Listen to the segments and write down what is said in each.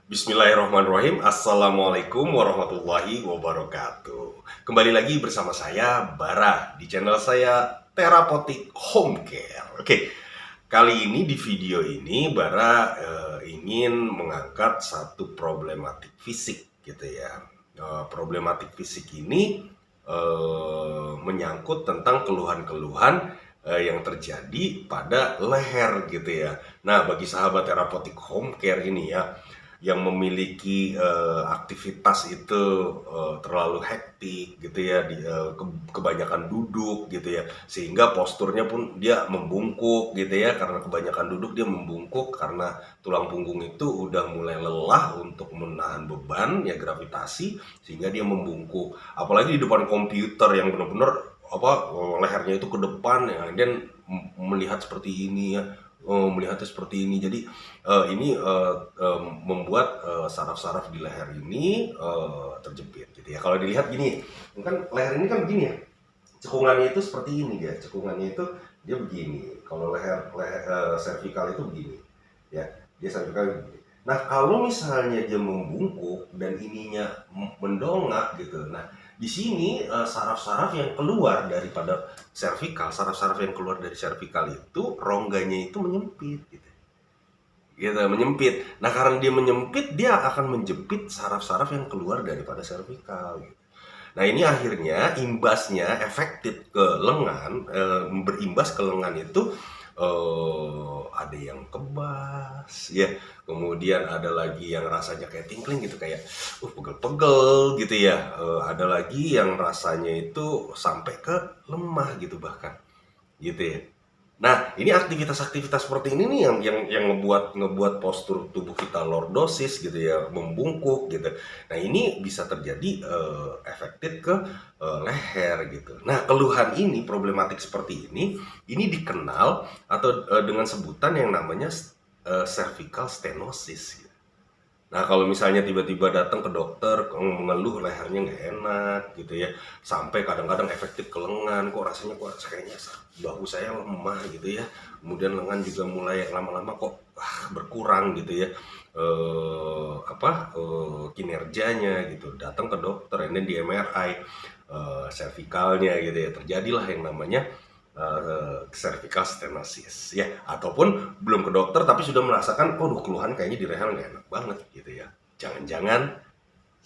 Bismillahirrahmanirrahim. Assalamualaikum warahmatullahi wabarakatuh. Kembali lagi bersama saya Bara di channel saya Therapeutic Home Care. Oke, kali ini di video ini Bara ingin mengangkat satu problematik fisik gitu ya. Problematik fisik ini menyangkut tentang keluhan-keluhan yang terjadi pada leher gitu ya. Nah, bagi sahabat Therapeutic Home Care ini ya, yang memiliki aktivitas itu terlalu hektik gitu ya, kebanyakan duduk gitu ya, sehingga posturnya pun dia membungkuk gitu ya, karena kebanyakan duduk dia membungkuk karena tulang punggung itu udah mulai lelah untuk menahan beban ya, gravitasi, sehingga dia membungkuk. Apalagi di depan komputer yang benar-benar lehernya itu ke depan ya, dan melihat seperti ini ya, melihatnya seperti ini. Jadi ini membuat saraf-saraf di leher ini terjepit gitu ya. Kalau dilihat gini, kan leher ini kan begini ya, cekungannya itu seperti ini ya, cekungannya itu dia begini. Kalau leher servikal itu begini ya, dia servikal begini. Nah, kalau misalnya dia membungkuk dan ininya mendongak gitu, nah di sini saraf-saraf yang keluar daripada servikal, saraf-saraf yang keluar dari servikal itu rongganya itu menyempit gitu. Gitu, menyempit. Nah, karena dia menyempit, dia akan menjepit saraf-saraf yang keluar daripada servikal gitu. Nah, ini akhirnya imbasnya efektif ke lengan, berimbas ke lengan itu ada yang kebas ya, kemudian ada lagi yang rasanya kayak tingkling gitu, kayak pegel-pegel gitu ya, ada lagi yang rasanya itu sampai ke lemah gitu bahkan gitu ya. Nah, ini aktivitas-aktivitas seperti ini nih yang ngebuat postur tubuh kita lordosis gitu ya, membungkuk gitu. Nah, ini bisa terjadi efektif ke leher gitu. Nah, keluhan ini, problematik seperti ini dikenal atau dengan sebutan yang namanya cervical stenosis. Nah, kalau misalnya tiba-tiba datang ke dokter mengeluh lehernya nggak enak gitu ya, sampai kadang-kadang efektif ke lengan, kok rasanya kayaknya bahu saya lemah gitu ya, kemudian lengan juga mulai lama-lama kok berkurang gitu ya, kinerjanya gitu, datang ke dokter, ini di MRI cervicalnya gitu ya, terjadilah yang namanya cervical stenosis ya, ataupun belum ke dokter tapi sudah merasakan, keluhan kayaknya di leher nggak enak banget gitu ya. Jangan-jangan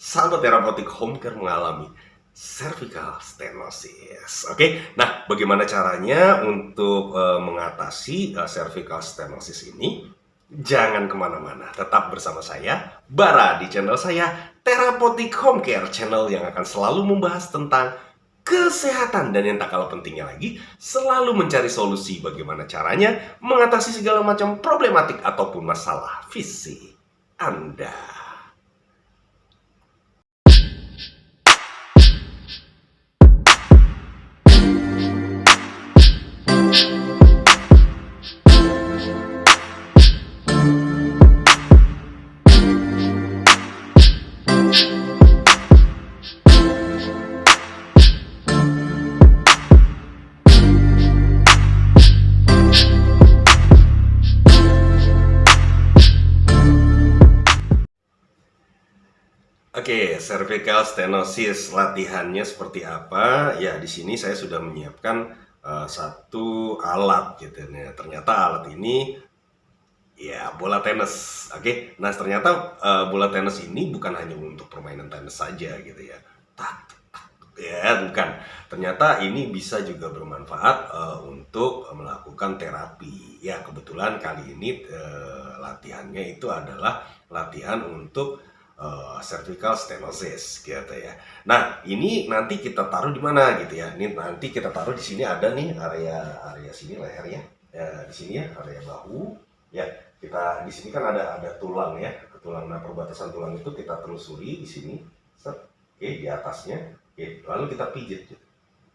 sahabat Therapeutic Home Care mengalami cervical stenosis. Oke, nah bagaimana caranya untuk mengatasi cervical stenosis ini? Jangan kemana-mana, tetap bersama saya Bara di channel saya Therapeutic Home Care, channel yang akan selalu membahas tentang kesehatan, dan yang tak kalah pentingnya lagi, selalu mencari solusi bagaimana caranya mengatasi segala macam problematik ataupun masalah fisik Anda. Oke, cervical stenosis latihannya seperti apa? Ya, di sini saya sudah menyiapkan satu alat gitu. Nah, ternyata alat ini ya bola tenis. Oke, nah ternyata bola tenis ini bukan hanya untuk permainan tenis saja gitu ya. Tak, ya bukan. Ternyata ini bisa juga bermanfaat untuk melakukan terapi. Ya, kebetulan kali ini latihannya itu adalah latihan untuk cervical stenosis gitu ya. Nah, ini nanti kita taruh di mana gitu ya. Ini nanti kita taruh di sini, ada nih area sini lehernya. Ya, di sini ya area bahu. Ya, kita di sini kan ada tulang ya, tulang. Nah, perbatasan tulang itu kita telusuri di sini. Set. Oke, di atasnya. Oke, lalu kita pijit gitu.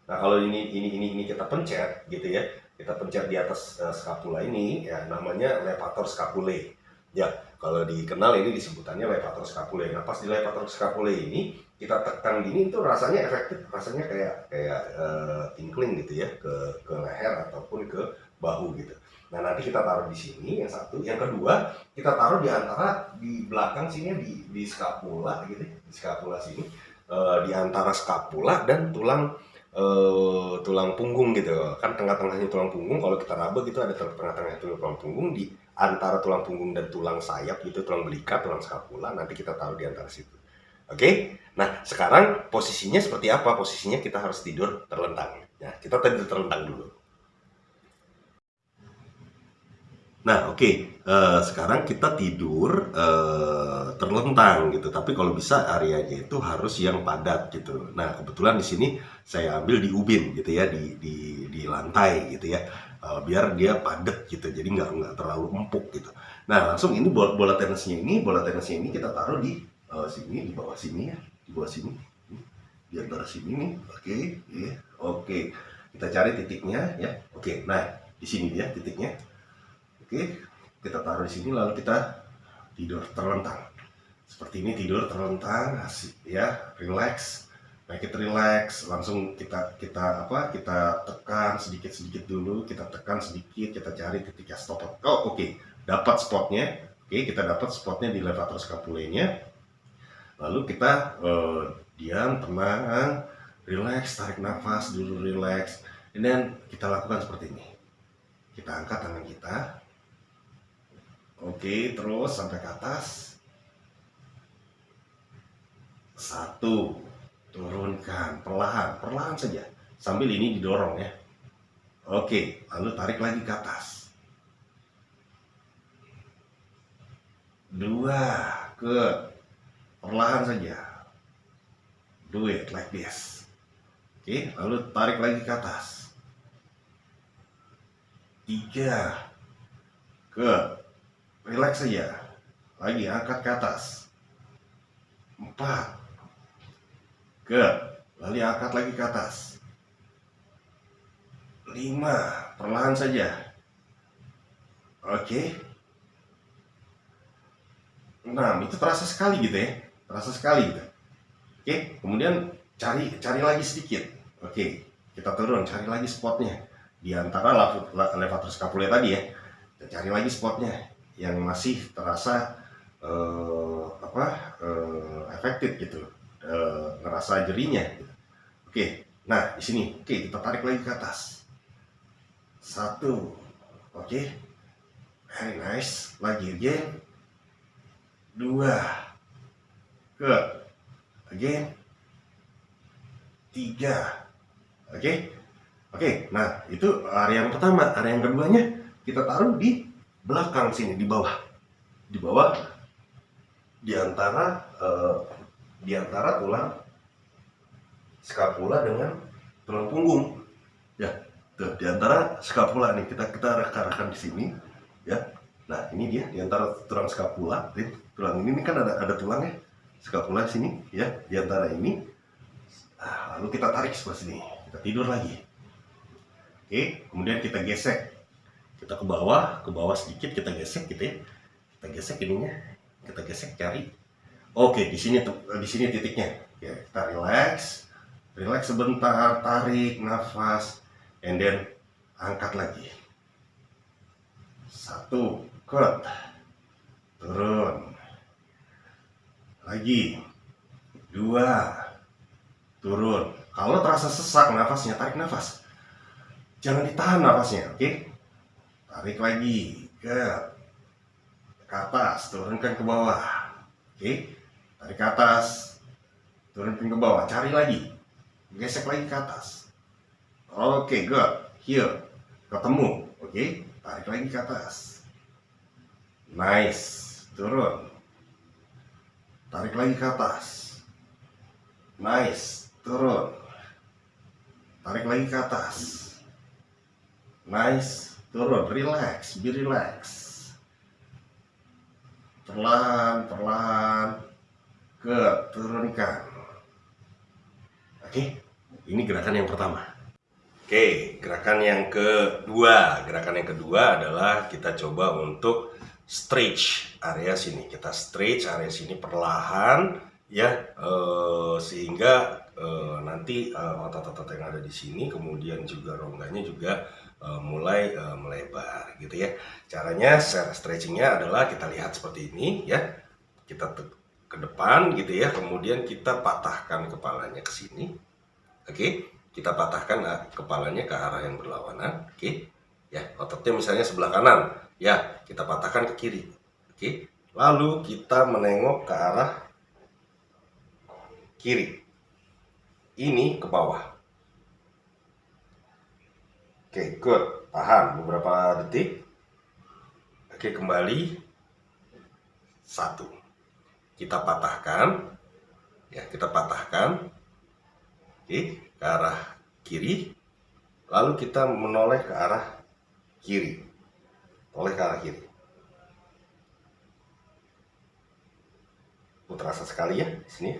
Nah, kalau ini kita pencet gitu ya. Kita pencet di atas scapula ini ya, namanya levator scapulae. Ya, kalau dikenal ini disebutannya levator scapulae. Nah, pas di levator scapulae ini kita tekan gini, itu rasanya efektif, rasanya kayak tingkling gitu ya, ke leher ataupun ke bahu gitu. Nah, nanti kita taruh di sini yang satu, yang kedua kita taruh di antara di belakang sini di skapula gitu, di skapula sini, di antara skapula dan tulang punggung gitu. Kan tengah-tengahnya tulang punggung, kalau kita raba gitu ada tengah-tengahnya tulang punggung, di antara tulang punggung dan tulang sayap gitu, tulang belikat, tulang skapula, nanti kita taruh di antara situ. Oke? Nah, sekarang posisinya seperti apa? Posisinya kita harus tidur terlentang. Ya, kita tidur terlentang dulu. Nah, oke. Sekarang kita tidur terlentang gitu. Tapi kalau bisa areanya itu harus yang padat gitu. Nah, kebetulan di sini saya ambil di ubin gitu ya, di lantai gitu ya. Biar dia padat gitu. Jadi nggak terlalu empuk gitu. Nah, langsung ini bola tenisnya ini kita taruh di sini, di bawah sini ya, di bawah sini. Di antara sini nih. Oke, ya. Oke. Kita cari titiknya ya. Oke. Nah, di sini dia titiknya. Oke, kita taruh di sini lalu kita tidur terlentang. Seperti ini, tidur terlentang, asik ya, relax. Make it relax, langsung kita tekan sedikit-sedikit dulu, kita tekan sedikit, kita cari titik stop. Oh, oke. Dapat spotnya. Oke, kita dapat spotnya di levator scapulae-nya. Lalu kita diam, tenang, relax, tarik nafas dulu, relax. Dan kita lakukan seperti ini. Kita angkat tangan kita. Oke, terus sampai ke atas. 1, turunkan perlahan saja, sambil ini didorong ya. Oke, lalu tarik lagi ke atas. 2, perlahan saja. Do it like this. Oke, lalu tarik lagi ke atas. 3, relax saja. Lagi angkat ke atas. 4, lalu angkat lagi ke atas. 5, perlahan saja. Oke. 6, itu terasa sekali gitu ya. Terasa sekali gitu. Oke, kemudian cari lagi sedikit. Oke, kita turun, cari lagi spotnya. Di antara levator scapulae tadi ya. Kita cari lagi spotnya yang masih terasa efektif gitu, ngerasa jerinya gitu. Oke, nah di sini, oke, kita tarik lagi ke atas. 1, oke, very nice, lagi again. 2, again. 3, oke, nah itu area yang pertama. Area yang keduanya kita taruh di belakang sini, di bawah, di antara tulang skapula dengan tulang punggung ya. Tuh, di antara skapula nih, kita arahkan di sini ya. Nah, ini dia di antara tulang skapula. Tulang ini kan ada tulangnya, skapula sini ya, di antara ini. Nah, lalu kita tarik sebelah sini, kita tidur lagi. Oke, kemudian kita gesek, kita ke bawah sedikit, kita gesek gitu ya. Kita gesek ininya, kita gesek, cari. Oke, di sini titiknya. Ya, kita relax sebentar, tarik nafas, and then angkat lagi. 1, turun. Lagi. 2, turun. Kalau terasa sesak nafasnya, tarik nafas. Jangan ditahan nafasnya, oke? Tarik lagi ke atas, turunkan ke bawah. Oke? Tarik ke atas, turunkan ke bawah, cari lagi. Gesek lagi ke atas. Oke, good. Here. Ketemu. Oke? Tarik lagi ke atas. Nice. Turun. Tarik lagi ke atas. Nice. Turun. Tarik lagi ke atas. Nice. Turun. Relax. Be relax. Perlahan. Turunkan. Oke. Ini gerakan yang pertama. Oke, gerakan yang kedua. Gerakan yang kedua adalah kita coba untuk stretch area sini. Kita stretch area sini perlahan ya, sehingga nanti otot-otot yang ada di sini, kemudian juga rongganya juga mulai melebar gitu ya. Caranya stretchingnya adalah kita lihat seperti ini ya. Kita ke depan gitu ya, kemudian kita patahkan kepalanya ke sini. Oke, kita patahkan kepalanya ke arah yang berlawanan. Oke, ya ototnya misalnya sebelah kanan, ya kita patahkan ke kiri. Oke, lalu kita menengok ke arah kiri. Ini ke bawah. Oke, good. Tahan beberapa detik. Oke, kembali. 1. Kita patahkan. Ya, kita patahkan. Oke, ke arah kiri. Lalu kita menoleh ke arah kiri. Oleh ke arah kiri. Terasa sekali ya di sini.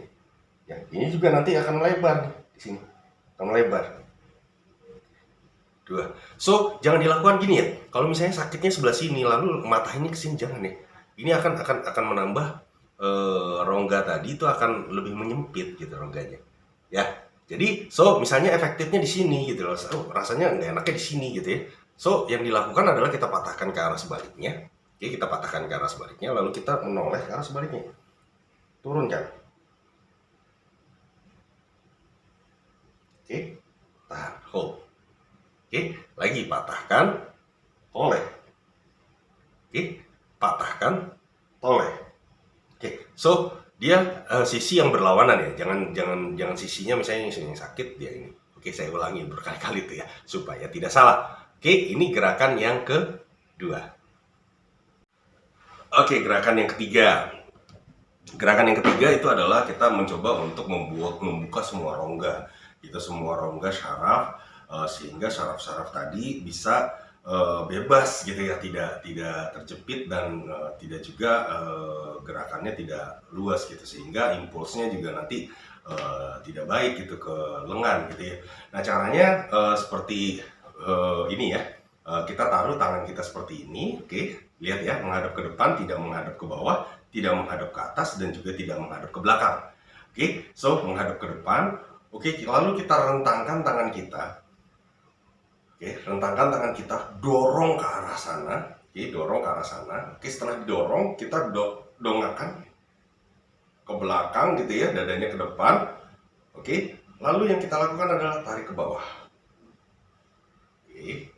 Ya, ini juga nanti akan melebar nih di sini. Akan melebar. 2. So, jangan dilakukan gini ya. Kalau misalnya sakitnya sebelah sini lalu mata ini ke sini, jangan ya. Ini akan menambah rongga tadi itu akan lebih menyempit gitu rongganya. Ya. Jadi, so misalnya efektifnya di sini gitu loh. Oh, rasanya nggak enaknya di sini gitu ya. So, yang dilakukan adalah kita patahkan ke arah sebaliknya. Oke, kita patahkan ke arah sebaliknya lalu kita menoleh ke arah sebaliknya. Turunkan. Oke. Tahan, hold. Oke, lagi patahkan, toleh. Oke, patahkan, toleh. Oke, so dia sisi yang berlawanan ya. Jangan sisinya misalnya yang sakit dia ini. Oke, saya ulangi berkali-kali tuh ya supaya tidak salah. Oke, ini gerakan yang kedua. Oke, gerakan yang ketiga. Gerakan yang ketiga itu adalah kita mencoba untuk membuka semua rongga. Itu semua rongga syaraf. Sehingga saraf-saraf tadi bisa bebas gitu ya, tidak terjepit dan tidak juga gerakannya tidak luas gitu, sehingga impulsnya juga nanti tidak baik gitu ke lengan gitu ya. Nah caranya seperti ini ya, kita taruh tangan kita seperti ini, oke, lihat ya, menghadap ke depan, tidak menghadap ke bawah, tidak menghadap ke atas dan juga tidak menghadap ke belakang. Oke, so menghadap ke depan. Oke, lalu kita rentangkan tangan kita. Oke, rentangkan tangan kita, dorong ke arah sana. Oke, dorong ke arah sana. Oke, setelah didorong, kita dongakkan ke belakang gitu ya, dadanya ke depan. Oke, lalu yang kita lakukan adalah tarik ke bawah. Oke,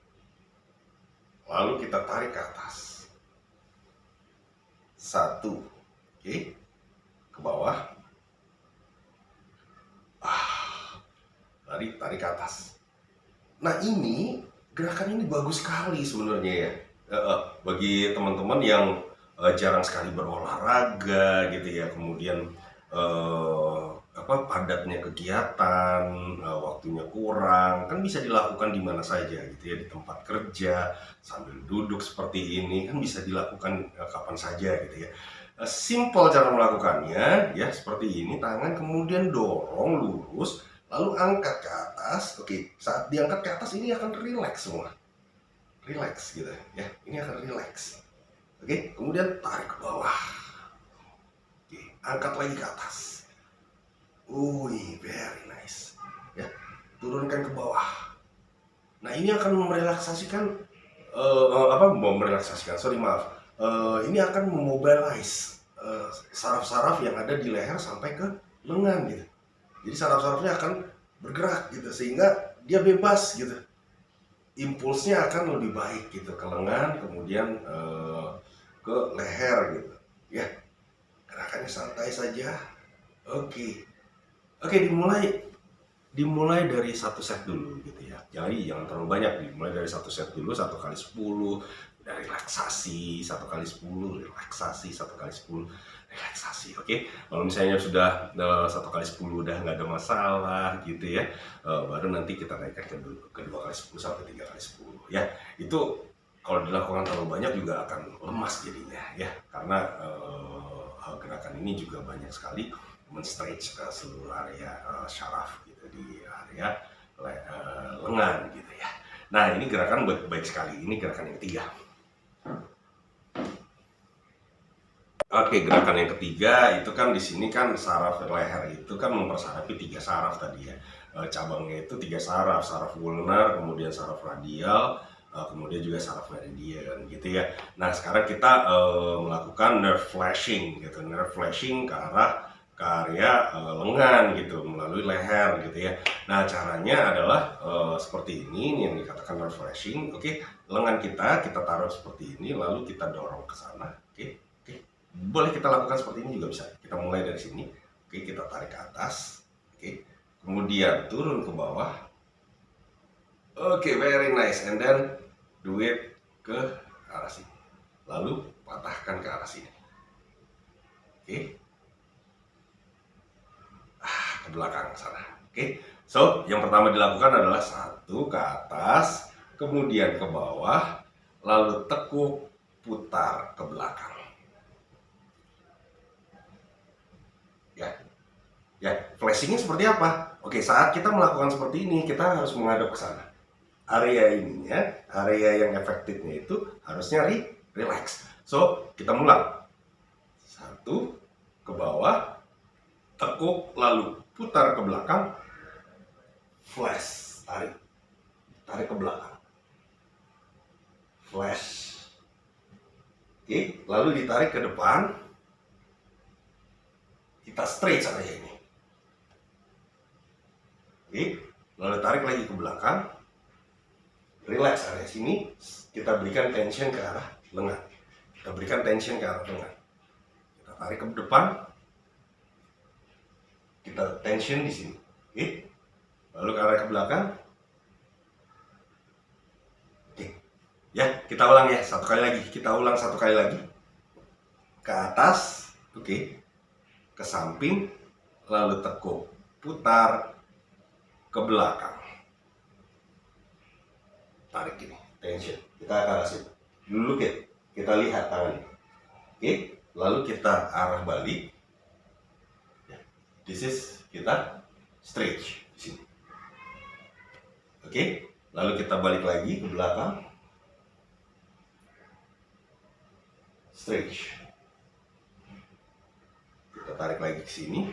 lalu kita tarik ke atas. 1. Oke, ke bawah. Tarik ke atas. Nah ini gerakan ini bagus sekali sebenarnya ya, bagi teman-teman yang jarang sekali berolahraga gitu ya, kemudian padatnya kegiatan, waktunya kurang, kan bisa dilakukan di mana saja gitu ya, di tempat kerja, sambil duduk seperti ini kan bisa dilakukan kapan saja gitu ya. Simple cara melakukannya ya, seperti ini, tangan kemudian dorong lurus, lalu angkat ke atas. Oke, saat diangkat ke atas ini akan rileks semua. Rileks gitu ya. Ini akan rileks. Oke, kemudian tarik ke bawah. Oke, angkat lagi ke atas. Very nice. Ya, turunkan ke bawah. Nah, ini akan merelaksasikan ini akan memobilize saraf-saraf yang ada di leher sampai ke lengan gitu. Jadi saraf-sarafnya akan bergerak gitu, sehingga dia bebas gitu. Impulsnya akan lebih baik gitu ke lengan, kemudian ke leher gitu. Ya, gerakannya santai saja. Oke, dimulai dari 1 set dulu gitu ya. Jadi jangan terlalu banyak, dimulai dari 1 set dulu, 1 kali 10, dari relaksasi, 1 kali 10, relaksasi, 1 kali 10. Relaksasi, oke. Kalau misalnya sudah 1 kali 10 udah nggak ada masalah gitu ya, baru nanti kita naikkan ke 2 kali 10 sampai 3 kali 10 ya. Itu kalau dilakukan terlalu banyak juga akan lemas jadinya ya, karena gerakan ini juga banyak sekali men-stretch seluruh area syaraf gitu, di area lengan gitu ya. Nah ini gerakan baik sekali, ini gerakan yang ketiga. Oke, gerakan yang ketiga itu kan di sini kan saraf leher itu kan mempersarafi 3 saraf tadi ya. Cabangnya itu 3 saraf, saraf ulnar, kemudian saraf radial, kemudian juga saraf meridian gitu ya. Nah sekarang kita melakukan nerve flashing gitu, nerve flashing ke arah ke area lengan gitu melalui leher gitu ya. Nah caranya adalah seperti ini yang dikatakan nerve flashing. Oke, lengan kita taruh seperti ini lalu kita dorong ke sana. Oke, boleh kita lakukan seperti ini juga bisa. Kita mulai dari sini. Oke, kita tarik ke atas. Oke, kemudian turun ke bawah. Oke, very nice. And then do it ke arah sini. Lalu patahkan ke arah sini. Oke. Ke belakang sana. Oke. So, yang pertama dilakukan adalah satu ke atas, kemudian ke bawah, lalu tekuk, putar ke belakang. Ya, flashingnya seperti apa? Oke, saat kita melakukan seperti ini, kita harus menghadap ke sana. Area ininya, area yang efektifnya itu harusnya relax. So, kita mulai. Satu, ke bawah, tekuk, lalu putar ke belakang, flash, tarik ke belakang, flash. Oke, lalu ditarik ke depan, kita stretch area ini. Oke, lalu tarik lagi ke belakang, relax area sini, kita berikan tension ke arah lengan. Kita berikan tension ke arah lengan. Kita tarik ke depan, kita tension di sini. Oke, lalu ke arah ke belakang. Oke, ya kita ulang ya satu kali lagi. Kita ulang satu kali lagi. Ke atas, oke, ke samping, lalu tekuk, putar ke belakang, tarik ini, tension. Kita ke arah sini. Dulu kita lihat tangannya. Oke, lalu kita arah balik. This is kita stretch di sini. Oke, lalu kita balik lagi ke belakang. Stretch. Kita tarik lagi ke sini.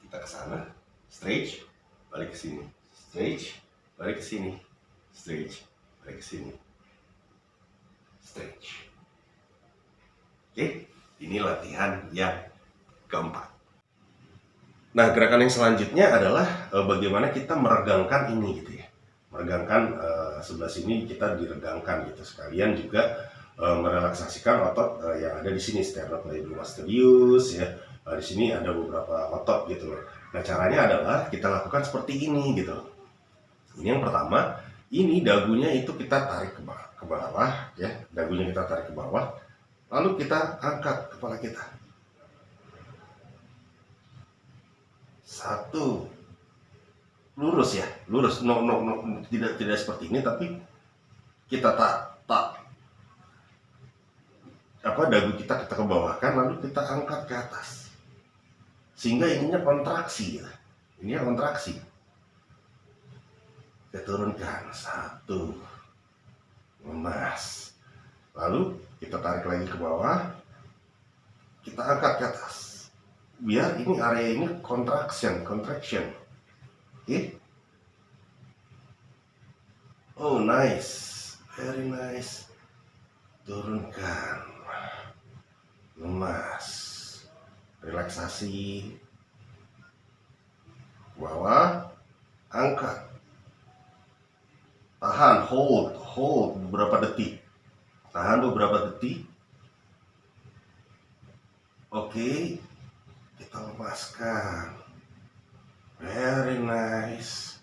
Kita ke sana. Stretch. Balik ke sini, stretch, balik ke sini, stretch, balik ke sini, stretch. Oke, ini latihan yang keempat. Nah, gerakan yang selanjutnya adalah bagaimana kita meregangkan ini gitu ya. Meregangkan sebelah sini kita diregangkan gitu. Sekalian juga merelaksasikan otot yang ada di sini, sternocleidomastoideus ya. Di sini ada beberapa otot gitu loh. Nah caranya adalah kita lakukan seperti ini gitu. Ini yang pertama, ini dagunya itu kita tarik ke bawah ya, dagunya kita tarik ke bawah, lalu kita angkat kepala kita. Satu, lurus ya, lurus, no, tidak seperti ini, tapi kita dagu kita ke bawahkan, lalu kita angkat ke atas. Sehingga ininya kontraksi ya. Ini kontraksi. Kita turunkan. Satu. Lemas. Lalu kita tarik lagi ke bawah. Kita angkat ke atas. Biar ini area ini contraction. Oke. Oh nice. Very nice. Turunkan. Lemas. Relaksasi, bawah, angkat, tahan, hold beberapa detik, tahan beberapa detik. Oke, kita lepaskan, very nice.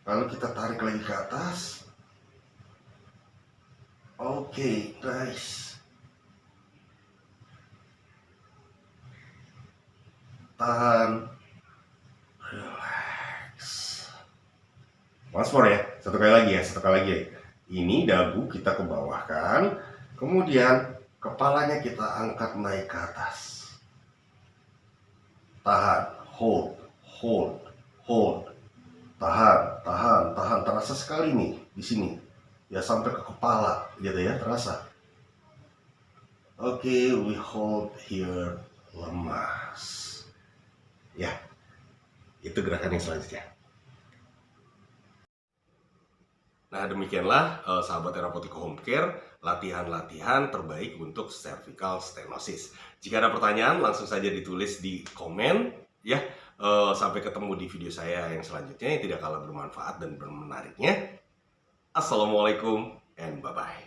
Lalu kita tarik lagi ke atas. Oke, nice. Tahan, relax. Once more ya, satu kali lagi ya. Ini dagu kita ke bawah kan, kemudian kepalanya kita angkat naik ke atas. Tahan, hold, tahan. Terasa sekali nih di sini, ya sampai ke kepala, gitu ya, terasa. Oke, we hold here, lemas. Ya, itu gerakan yang selanjutnya. Nah, demikianlah sahabat Terapeutico Home Care, latihan-latihan terbaik untuk cervical stenosis. Jika ada pertanyaan, langsung saja ditulis di komen ya. Sampai ketemu di video saya yang selanjutnya yang tidak kalah bermanfaat dan bermenariknya. Assalamualaikum and bye-bye.